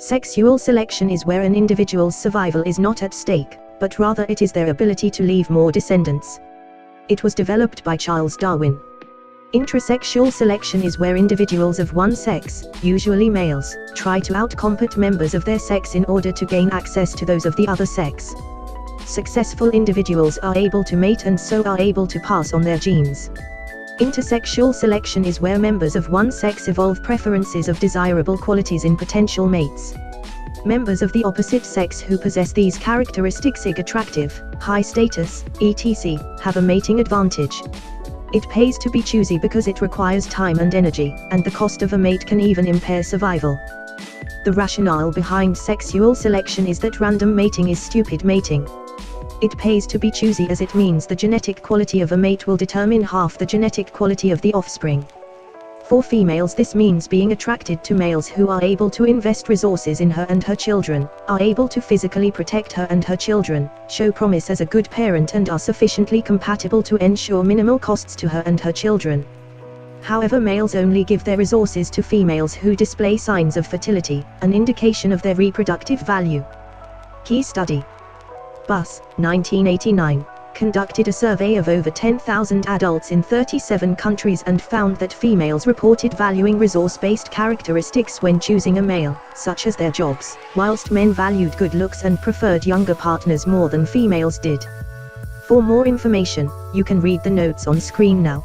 Sexual selection is where an individual's survival is not at stake, but rather it is their ability to leave more descendants. It was developed by Charles Darwin. Intrasexual selection is where individuals of one sex, usually males, try to outcompete members of their sex in order to gain access to those of the other sex. Successful individuals are able to mate and so are able to pass on their genes. Intersexual selection is where members of one sex evolve preferences of desirable qualities in potential mates. Members of the opposite sex who possess these characteristics, e.g. attractive, high status, etc., have a mating advantage. It pays to be choosy because it requires time and energy, and the cost of a mate can even impair survival. The rationale behind sexual selection is that random mating is stupid mating. It pays to be choosy as it means the genetic quality of a mate will determine half the genetic quality of the offspring. For females this means being attracted to males who are able to invest resources in her and her children, are able to physically protect her and her children, show promise as a good parent and are sufficiently compatible to ensure minimal costs to her and her children. However, males only give their resources to females who display signs of fertility, an indication of their reproductive value. Key study. Buss, 1989, conducted a survey of over 10,000 adults in 37 countries and found that females reported valuing resource-based characteristics when choosing a male, such as their jobs, whilst men valued good looks and preferred younger partners more than females did. For more information, you can read the notes on screen now.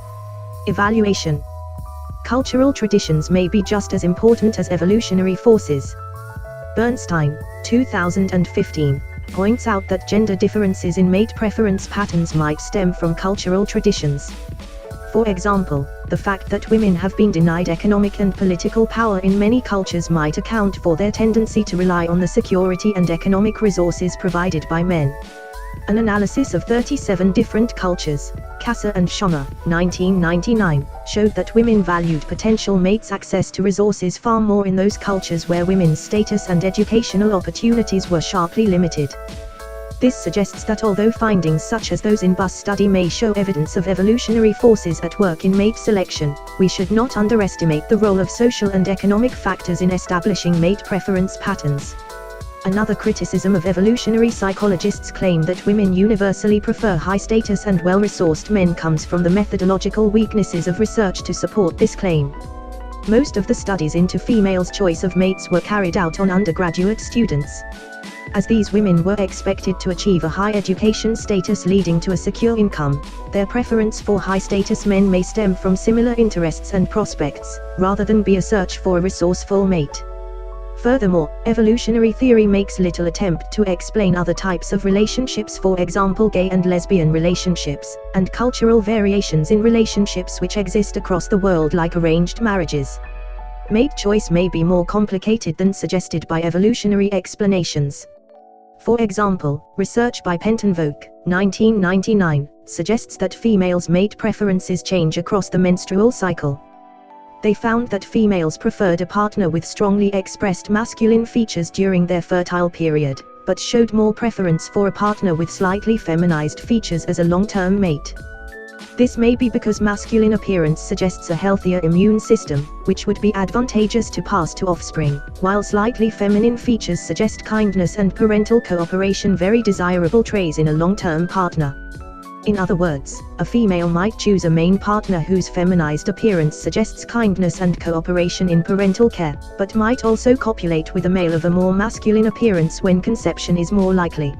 Evaluation. Cultural traditions may be just as important as evolutionary forces. Bernstein, 2015. Points out that gender differences in mate preference patterns might stem from cultural traditions. For example, the fact that women have been denied economic and political power in many cultures might account for their tendency to rely on the security and economic resources provided by men. An analysis of 37 different cultures, Kasser and Schomer, 1999, showed that women valued potential mates' access to resources far more in those cultures where women's status and educational opportunities were sharply limited. This suggests that although findings such as those in Buss study may show evidence of evolutionary forces at work in mate selection, we should not underestimate the role of social and economic factors in establishing mate preference patterns. Another criticism of evolutionary psychologists' claim that women universally prefer high-status and well-resourced men comes from the methodological weaknesses of research to support this claim. Most of the studies into females' choice of mates were carried out on undergraduate students. As these women were expected to achieve a high education status leading to a secure income, their preference for high-status men may stem from similar interests and prospects, rather than be a search for a resourceful mate. Furthermore, evolutionary theory makes little attempt to explain other types of relationships, for example gay and lesbian relationships, and cultural variations in relationships which exist across the world like arranged marriages. Mate choice may be more complicated than suggested by evolutionary explanations. For example, research by Penton-Vogt, 1999, suggests that females' mate preferences change across the menstrual cycle. They found that females preferred a partner with strongly expressed masculine features during their fertile period, but showed more preference for a partner with slightly feminized features as a long-term mate. This may be because masculine appearance suggests a healthier immune system, which would be advantageous to pass to offspring, while slightly feminine features suggest kindness and parental cooperation, very desirable traits in a long-term partner. In other words, a female might choose a male partner whose feminized appearance suggests kindness and cooperation in parental care, but might also copulate with a male of a more masculine appearance when conception is more likely.